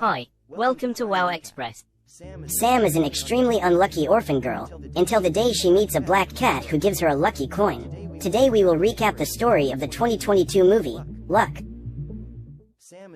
Hi, welcome to WoW Express. Sam is an extremely unlucky orphan girl, until the day she meets a black cat who gives her a lucky coin. Today we will recap the story of the 2022 movie, Luck.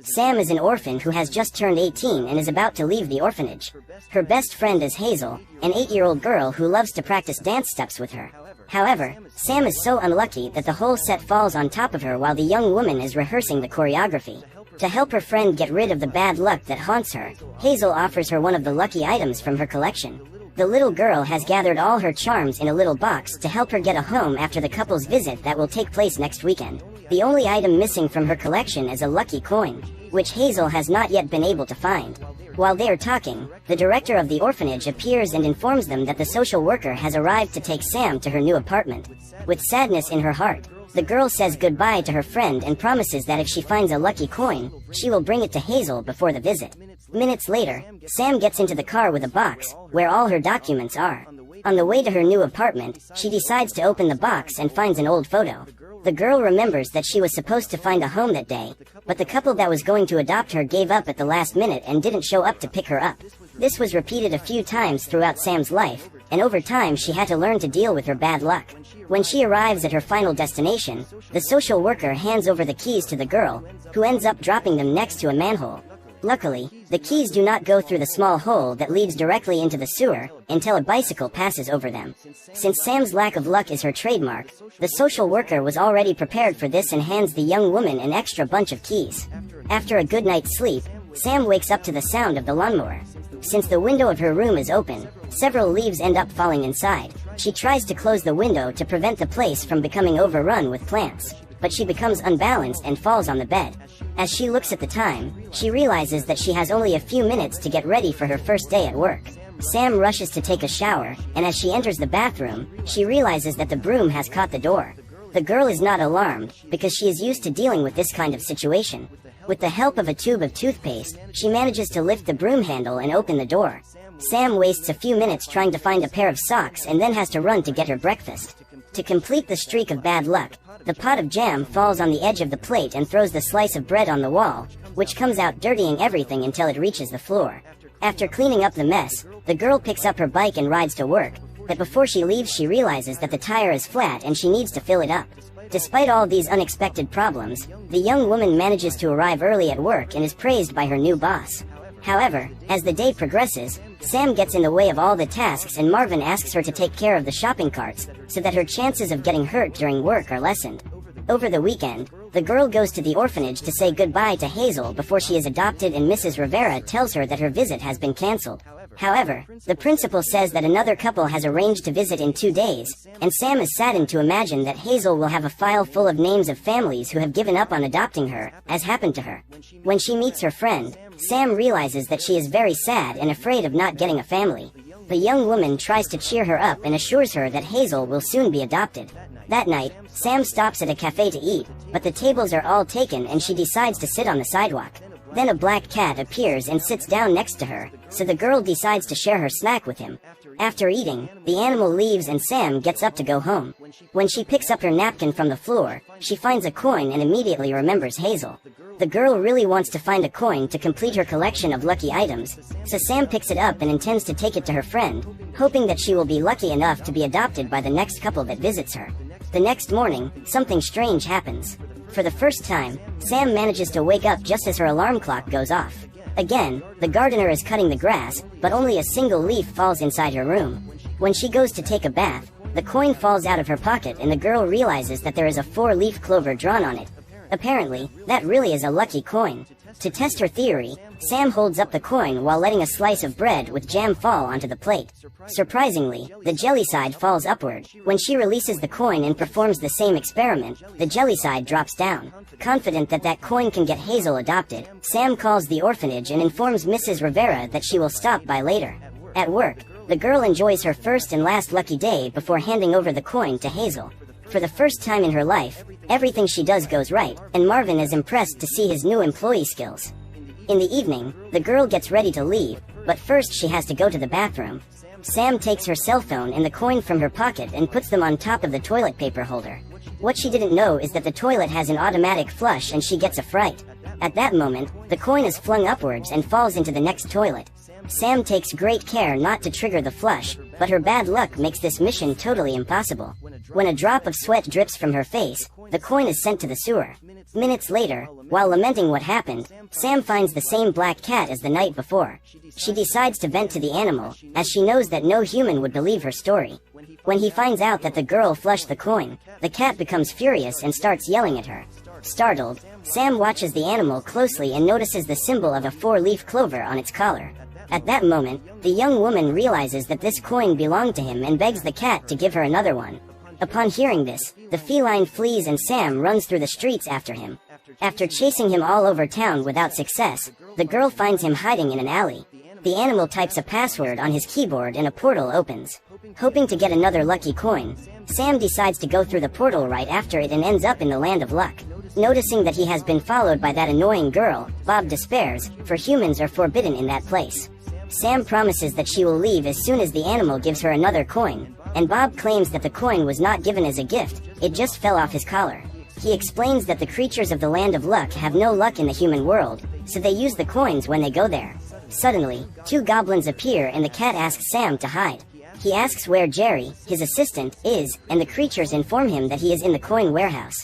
Sam is an orphan who has just turned 18 and is about to leave the orphanage. Her best friend is Hazel, an 8-year-old girl who loves to practice dance steps with her. However, Sam is so unlucky that the whole set falls on top of her while the young woman is rehearsing the choreography. To help her friend get rid of the bad luck that haunts her, Hazel offers her one of the lucky items from her collection. The little girl has gathered all her charms in a little box to help her get a home after the couple's visit that will take place next weekend. The only item missing from her collection is a lucky coin, which Hazel has not yet been able to find. While they are talking, the director of the orphanage appears and informs them that the social worker has arrived to take Sam to her new apartment. With sadness in her heart, the girl says goodbye to her friend and promises that if she finds a lucky coin, she will bring it to Hazel before the visit. Minutes later, Sam gets into the car with a box, where all her documents are. On the way to her new apartment, she decides to open the box and finds an old photo. The girl remembers that she was supposed to find a home that day, but the couple that was going to adopt her gave up at the last minute and didn't show up to pick her up. This was repeated a few times throughout Sam's life, and over time she had to learn to deal with her bad luck. When she arrives at her final destination, the social worker hands over the keys to the girl, who ends up dropping them next to a manhole. Luckily, the keys do not go through the small hole that leads directly into the sewer until a bicycle passes over them. Since Sam's lack of luck is her trademark, the social worker was already prepared for this and hands the young woman an extra bunch of keys. After a good night's sleep, Sam wakes up to the sound of the lawnmower. Since the window of her room is open, several leaves end up falling inside. She tries to close the window to prevent the place from becoming overrun with plants, but she becomes unbalanced and falls on the bed. As she looks at the time, she realizes that she has only a few minutes to get ready for her first day at work. Sam rushes to take a shower, and as she enters the bathroom, she realizes that the broom has caught the door. The girl is not alarmed, because she is used to dealing with this kind of situation. With the help of a tube of toothpaste, she manages to lift the broom handle and open the door. Sam wastes a few minutes trying to find a pair of socks and then has to run to get her breakfast. To complete the streak of bad luck, the pot of jam falls on the edge of the plate and throws the slice of bread on the wall, which comes out dirtying everything until it reaches the floor. After cleaning up the mess, the girl picks up her bike and rides to work, but before she leaves she realizes that the tire is flat and she needs to fill it up. Despite all these unexpected problems, the young woman manages to arrive early at work and is praised by her new boss. However, as the day progresses, Sam gets in the way of all the tasks and Marvin asks her to take care of the shopping carts, so that her chances of getting hurt during work are lessened. Over the weekend, the girl goes to the orphanage to say goodbye to Hazel before she is adopted, and Mrs. Rivera tells her that her visit has been cancelled. However, the principal says that another couple has arranged to visit in 2 days, and Sam is saddened to imagine that Hazel will have a file full of names of families who have given up on adopting her, as happened to her. When she meets her friend, Sam realizes that she is very sad and afraid of not getting a family. The young woman tries to cheer her up and assures her that Hazel will soon be adopted. That night, Sam stops at a cafe to eat, but the tables are all taken and she decides to sit on the sidewalk. Then a black cat appears and sits down next to her, so the girl decides to share her snack with him. After eating, the animal leaves and Sam gets up to go home. When she picks up her napkin from the floor, she finds a coin and immediately remembers Hazel. The girl really wants to find a coin to complete her collection of lucky items, so Sam picks it up and intends to take it to her friend, hoping that she will be lucky enough to be adopted by the next couple that visits her. The next morning, something strange happens. For the first time, Sam manages to wake up just as her alarm clock goes off. Again, the gardener is cutting the grass, but only a single leaf falls inside her room. When she goes to take a bath, the coin falls out of her pocket and the girl realizes that there is a 4-leaf clover drawn on it. Apparently, that really is a lucky coin. To test her theory, Sam holds up the coin while letting a slice of bread with jam fall onto the plate. Surprisingly, the jelly side falls upward. When she releases the coin and performs the same experiment, the jelly side drops down. Confident that that coin can get Hazel adopted, Sam calls the orphanage and informs Mrs. Rivera that she will stop by later. At work, the girl enjoys her first and last lucky day before handing over the coin to Hazel. For the first time in her life, everything she does goes right, and Marvin is impressed to see his new employee skills. In the evening, the girl gets ready to leave, but first she has to go to the bathroom. Sam takes her cell phone and the coin from her pocket and puts them on top of the toilet paper holder. What she didn't know is that the toilet has an automatic flush and she gets a fright. At that moment, the coin is flung upwards and falls into the next toilet. Sam takes great care not to trigger the flush, but her bad luck makes this mission totally impossible. When a drop of sweat drips from her face, the coin is sent to the sewer. Minutes later, while lamenting what happened, Sam finds the same black cat as the night before. She decides to vent to the animal, as she knows that no human would believe her story. When he finds out that the girl flushed the coin, the cat becomes furious and starts yelling at her. Startled, Sam watches the animal closely and notices the symbol of a 4-leaf clover on its collar. At that moment, the young woman realizes that this coin belonged to him and begs the cat to give her another one. Upon hearing this, the feline flees and Sam runs through the streets after him. After chasing him all over town without success, the girl finds him hiding in an alley. The animal types a password on his keyboard and a portal opens. Hoping to get another lucky coin, Sam decides to go through the portal right after it and ends up in the land of luck. Noticing that he has been followed by that annoying girl, Bob despairs, for humans are forbidden in that place. Sam promises that she will leave as soon as the animal gives her another coin, and Bob claims that the coin was not given as a gift, it just fell off his collar. He explains that the creatures of the land of luck have no luck in the human world, so they use the coins when they go there. Suddenly, 2 goblins appear and the cat asks Sam to hide. He asks where Jerry, his assistant, is, and the creatures inform him that he is in the coin warehouse.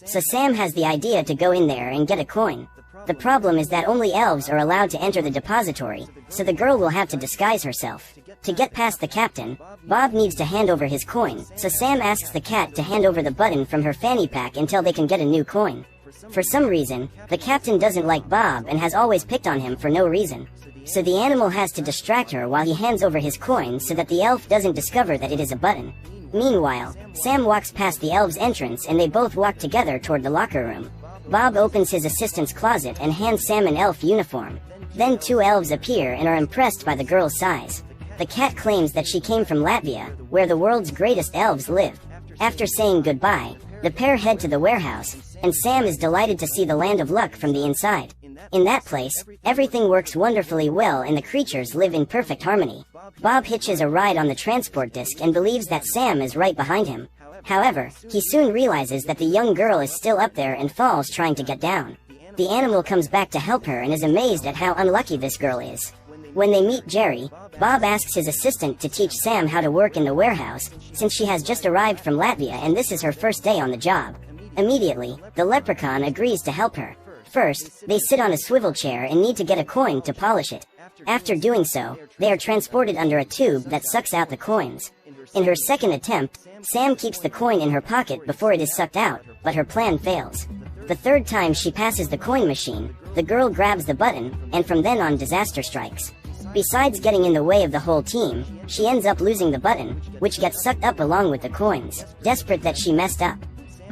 So Sam has the idea to go in there and get a coin. The problem is that only elves are allowed to enter the depository, so the girl will have to disguise herself. To get past the captain, Bob needs to hand over his coin, so Sam asks the cat to hand over the button from her fanny pack until they can get a new coin. For some reason, the captain doesn't like Bob and has always picked on him for no reason. So the animal has to distract her while he hands over his coin so that the elf doesn't discover that it is a button. Meanwhile, Sam walks past the elves' entrance and they both walk together toward the locker room. Bob opens his assistant's closet and hands Sam an elf uniform. Then 2 elves appear and are impressed by the girl's size. The cat claims that she came from Latvia, where the world's greatest elves live. After saying goodbye, the pair head to the warehouse, and Sam is delighted to see the land of luck from the inside. In that place, everything works wonderfully well and the creatures live in perfect harmony. Bob hitches a ride on the transport disc and believes that Sam is right behind him. However, he soon realizes that the young girl is still up there and falls trying to get down. The animal comes back to help her and is amazed at how unlucky this girl is. When they meet Jerry, Bob asks his assistant to teach Sam how to work in the warehouse, since she has just arrived from Latvia and this is her first day on the job. Immediately, the leprechaun agrees to help her. First, they sit on a swivel chair and need to get a coin to polish it. After doing so, they are transported under a tube that sucks out the coins. In her second attempt, Sam keeps the coin in her pocket before it is sucked out, but her plan fails. The third time she passes the coin machine, the girl grabs the button, and from then on disaster strikes. Besides getting in the way of the whole team, she ends up losing the button, which gets sucked up along with the coins, desperate that she messed up.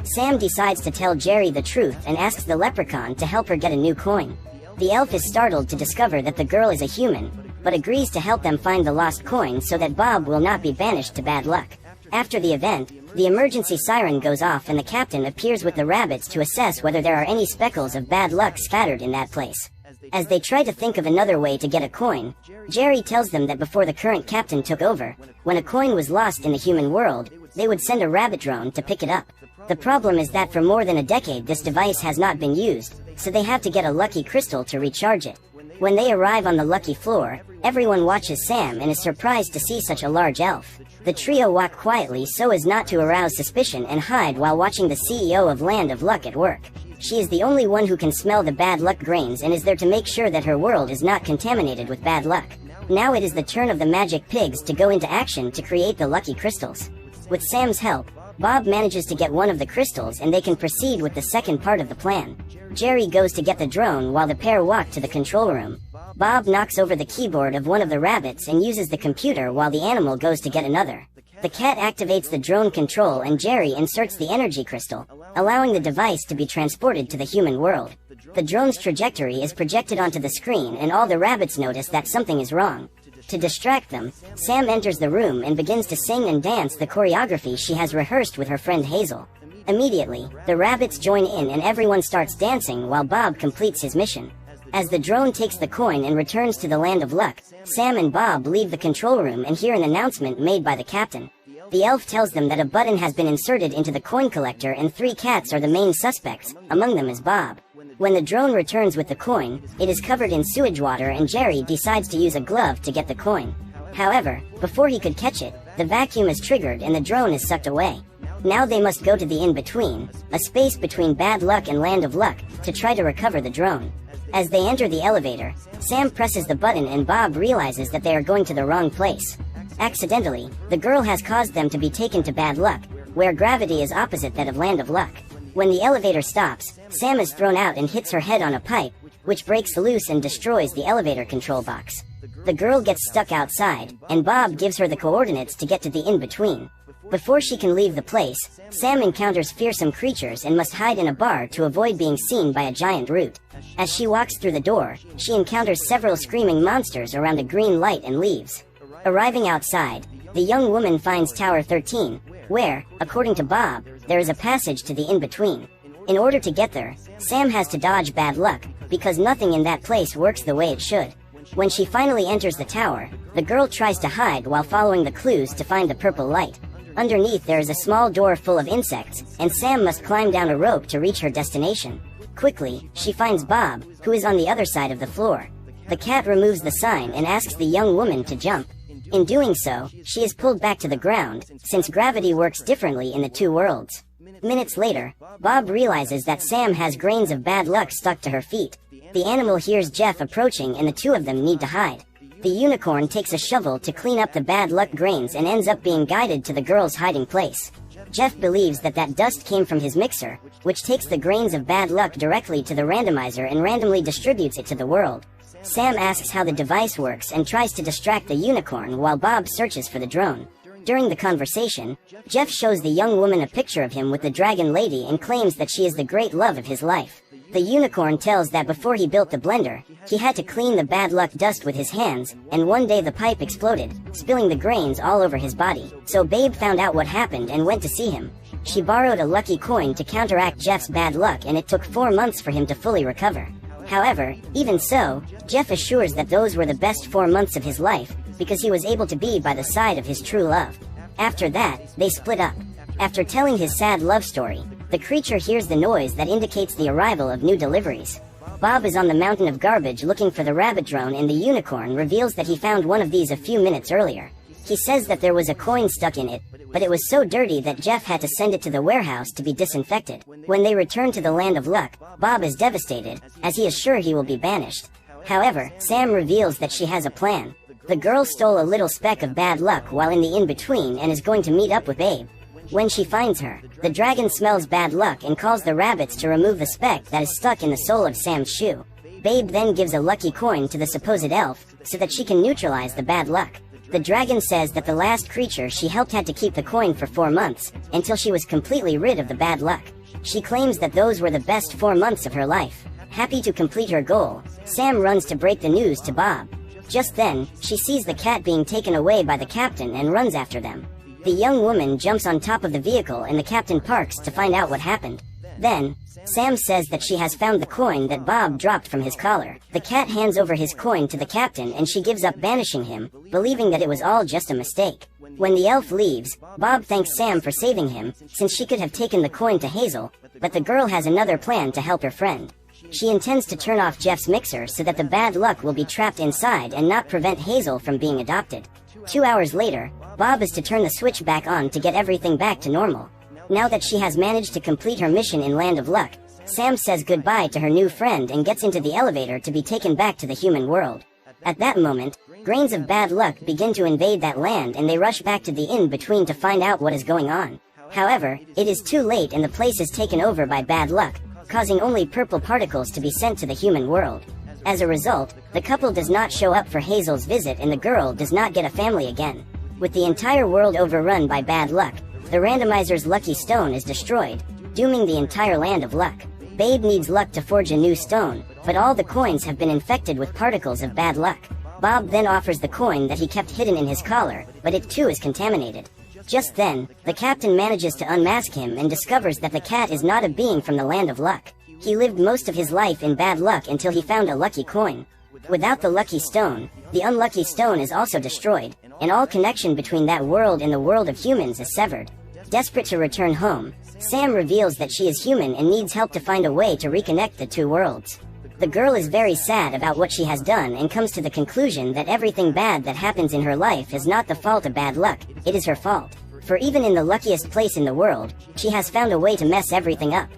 Sam decides to tell Jerry the truth and asks the leprechaun to help her get a new coin. The elf is startled to discover that the girl is a human, but agrees to help them find the lost coin so that Bob will not be banished to bad luck. After the event, the emergency siren goes off and the captain appears with the rabbits to assess whether there are any speckles of bad luck scattered in that place. As they try to think of another way to get a coin, Jerry tells them that before the current captain took over, when a coin was lost in the human world, they would send a rabbit drone to pick it up. The problem is that for more than a decade this device has not been used, so they have to get a lucky crystal to recharge it. When they arrive on the lucky floor, everyone watches Sam and is surprised to see such a large elf. The trio walk quietly so as not to arouse suspicion and hide while watching the CEO of Land of Luck at work. She is the only one who can smell the bad luck grains and is there to make sure that her world is not contaminated with bad luck. Now it is the turn of the magic pigs to go into action to create the lucky crystals. With Sam's help, Bob manages to get one of the crystals and they can proceed with the second part of the plan. Jerry goes to get the drone while the pair walk to the control room. Bob knocks over the keyboard of one of the rabbits and uses the computer while the animal goes to get another. The cat activates the drone control and Jerry inserts the energy crystal, allowing the device to be transported to the human world. The drone's trajectory is projected onto the screen and all the rabbits notice that something is wrong. To distract them, Sam enters the room and begins to sing and dance the choreography she has rehearsed with her friend Hazel. Immediately, the rabbits join in and everyone starts dancing while Bob completes his mission. As the drone takes the coin and returns to the Land of Luck, Sam and Bob leave the control room and hear an announcement made by the captain. The elf tells them that a button has been inserted into the coin collector and 3 cats are the main suspects, among them is Bob. When the drone returns with the coin, it is covered in sewage water and Jerry decides to use a glove to get the coin. However, before he could catch it, the vacuum is triggered and the drone is sucked away. Now they must go to the in-between, a space between bad luck and land of luck, to try to recover the drone. As they enter the elevator, Sam presses the button and Bob realizes that they are going to the wrong place. Accidentally, the girl has caused them to be taken to bad luck, where gravity is opposite that of land of luck. When the elevator stops, Sam is thrown out and hits her head on a pipe, which breaks loose and destroys the elevator control box. The girl gets stuck outside, and Bob gives her the coordinates to get to the in-between. Before she can leave the place, Sam encounters fearsome creatures and must hide in a bar to avoid being seen by a giant root. As she walks through the door, she encounters several screaming monsters around a green light and leaves. Arriving outside, the young woman finds Tower 13, where, according to Bob, there is a passage to the in-between. In order to get there, Sam has to dodge bad luck, because nothing in that place works the way it should. When she finally enters the tower, the girl tries to hide while following the clues to find the purple light. Underneath there is a small door full of insects, and Sam must climb down a rope to reach her destination. Quickly, she finds Bob, who is on the other side of the floor. The cat removes the sign and asks the young woman to jump. In doing so, she is pulled back to the ground, since gravity works differently in the two worlds. Minutes later, Bob realizes that Sam has grains of bad luck stuck to her feet. The animal hears Jeff approaching and the two of them need to hide. The unicorn takes a shovel to clean up the bad luck grains and ends up being guided to the girl's hiding place. Jeff believes that dust came from his mixer, which takes the grains of bad luck directly to the randomizer and randomly distributes it to the world. Sam asks how the device works and tries to distract the unicorn while Bob searches for the drone. During the conversation, Jeff shows the young woman a picture of him with the dragon lady and claims that she is the great love of his life. The unicorn tells that before he built the blender, he had to clean the bad luck dust with his hands, and one day the pipe exploded, spilling the grains all over his body. So Babe found out what happened and went to see him. She borrowed a lucky coin to counteract Jeff's bad luck, and it took 4 months for him to fully recover. However, even so, Jeff assures that those were the best 4 months of his life, because he was able to be by the side of his true love. After that, they split up. After telling his sad love story, the creature hears the noise that indicates the arrival of new deliveries. Bob is on the mountain of garbage looking for the rabbit drone, and the unicorn reveals that he found one of these a few minutes earlier. He says that there was a coin stuck in it, but it was so dirty that Jeff had to send it to the warehouse to be disinfected. When they return to the land of luck, Bob is devastated, as he is sure he will be banished. However, Sam reveals that she has a plan. The girl stole a little speck of bad luck while in the in-between and is going to meet up with Babe. When she finds her, the dragon smells bad luck and calls the rabbits to remove the speck that is stuck in the sole of Sam's shoe. Babe then gives a lucky coin to the supposed elf, so that she can neutralize the bad luck. The dragon says that the last creature she helped had to keep the coin for 4 months, until she was completely rid of the bad luck. She claims that those were the best 4 months of her life. Happy to complete her goal, Sam runs to break the news to Bob. Just then, she sees the cat being taken away by the captain and runs after them. The young woman jumps on top of the vehicle and the captain parks to find out what happened. Then, Sam says that she has found the coin that Bob dropped from his collar. The cat hands over his coin to the captain and she gives up banishing him, believing that it was all just a mistake. When the elf leaves, Bob thanks Sam for saving him, since she could have taken the coin to Hazel, but the girl has another plan to help her friend. She intends to turn off Jeff's mixer so that the bad luck will be trapped inside and not prevent Hazel from being adopted. 2 hours later, Bob is to turn the switch back on to get everything back to normal. Now that she has managed to complete her mission in Land of Luck, Sam says goodbye to her new friend and gets into the elevator to be taken back to the human world. At that moment, grains of bad luck begin to invade that land and they rush back to the in-between to find out what is going on. However, it is too late and the place is taken over by bad luck, causing only purple particles to be sent to the human world. As a result, the couple does not show up for Hazel's visit and the girl does not get a family again. With the entire world overrun by bad luck, the randomizer's lucky stone is destroyed, dooming the entire land of luck. Babe needs luck to forge a new stone, but all the coins have been infected with particles of bad luck. Bob then offers the coin that he kept hidden in his collar, but it too is contaminated. Just then, the captain manages to unmask him and discovers that the cat is not a being from the land of luck. He lived most of his life in bad luck until he found a lucky coin. Without the lucky stone, the unlucky stone is also destroyed, and all connection between that world and the world of humans is severed. Desperate to return home, Sam reveals that she is human and needs help to find a way to reconnect the two worlds. The girl is very sad about what she has done and comes to the conclusion that everything bad that happens in her life is not the fault of bad luck, it is her fault. For even in the luckiest place in the world, she has found a way to mess everything up.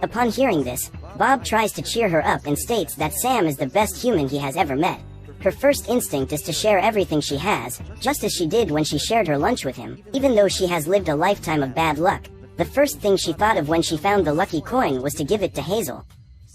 Upon hearing this, Bob tries to cheer her up and states that Sam is the best human he has ever met. Her first instinct is to share everything she has, just as she did when she shared her lunch with him. Even though she has lived a lifetime of bad luck, the first thing she thought of when she found the lucky coin was to give it to Hazel.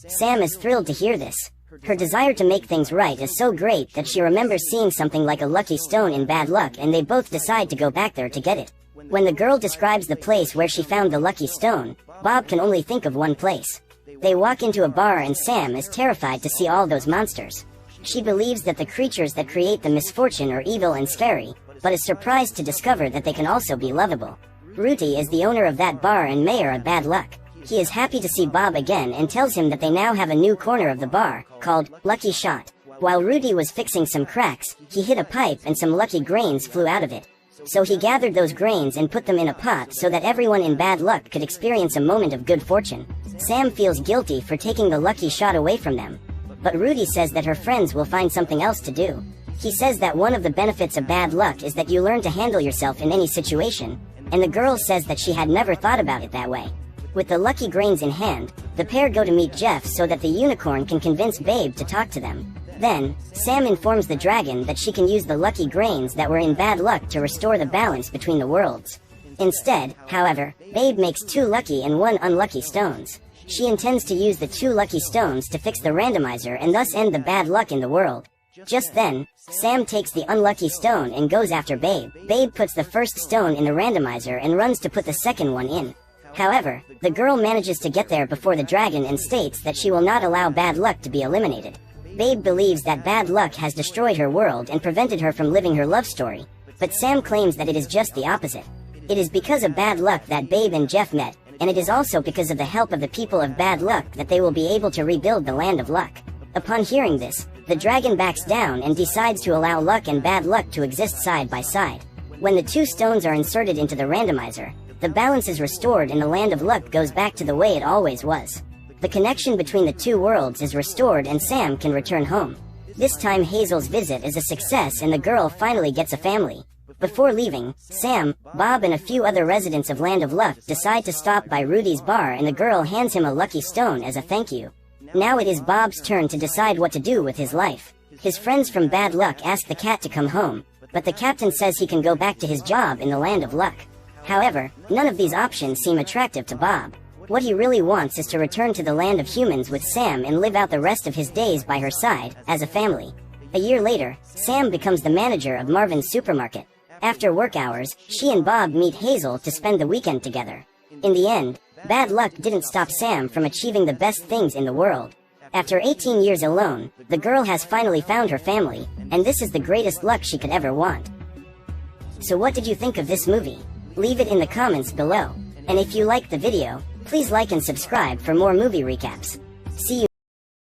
Sam is thrilled to hear this. Her desire to make things right is so great that she remembers seeing something like a lucky stone in bad luck, and they both decide to go back there to get it. When the girl describes the place where she found the lucky stone, Bob can only think of one place. They walk into a bar and Sam is terrified to see all those monsters. She believes that the creatures that create the misfortune are evil and scary, but is surprised to discover that they can also be lovable. Rudy is the owner of that bar and mayor of bad luck. He is happy to see Bob again and tells him that they now have a new corner of the bar, called Lucky Shot. While Rudy was fixing some cracks, he hit a pipe and some lucky grains flew out of it. So he gathered those grains and put them in a pot so that everyone in bad luck could experience a moment of good fortune. Sam feels guilty for taking the lucky shot away from them. But Rudy says that her friends will find something else to do. He says that one of the benefits of bad luck is that you learn to handle yourself in any situation, and the girl says that she had never thought about it that way. With the lucky grains in hand, the pair go to meet Jeff so that the unicorn can convince Babe to talk to them. Then, Sam informs the dragon that she can use the lucky grains that were in bad luck to restore the balance between the worlds. Instead, however, Babe makes 2 lucky and 1 unlucky stones. She intends to use the 2 lucky stones to fix the randomizer and thus end the bad luck in the world. Just then, Sam takes the unlucky stone and goes after Babe. Babe puts the first stone in the randomizer and runs to put the second one in. However, the girl manages to get there before the dragon and states that she will not allow bad luck to be eliminated. Babe believes that bad luck has destroyed her world and prevented her from living her love story, but Sam claims that it is just the opposite. It is because of bad luck that Babe and Jeff met, and it is also because of the help of the people of bad luck that they will be able to rebuild the land of luck. Upon hearing this, the dragon backs down and decides to allow luck and bad luck to exist side by side. When the 2 stones are inserted into the randomizer, the balance is restored and the land of luck goes back to the way it always was. The connection between the 2 worlds is restored and Sam can return home. This time Hazel's visit is a success and the girl finally gets a family. Before leaving, Sam, Bob and a few other residents of Land of Luck decide to stop by Rudy's bar and the girl hands him a lucky stone as a thank you. Now it is Bob's turn to decide what to do with his life. His friends from Bad Luck ask the cat to come home, but the captain says he can go back to his job in the Land of Luck. However, none of these options seem attractive to Bob. What he really wants is to return to the land of humans with Sam and live out the rest of his days by her side, as a family. A year later, Sam becomes the manager of Marvin's supermarket. After work hours, she and Bob meet Hazel to spend the weekend together. In the end, bad luck didn't stop Sam from achieving the best things in the world. After 18 years alone, the girl has finally found her family, and this is the greatest luck she could ever want. So what did you think of this movie? Leave it in the comments below. And if you liked the video, please like and subscribe for more movie recaps. See you.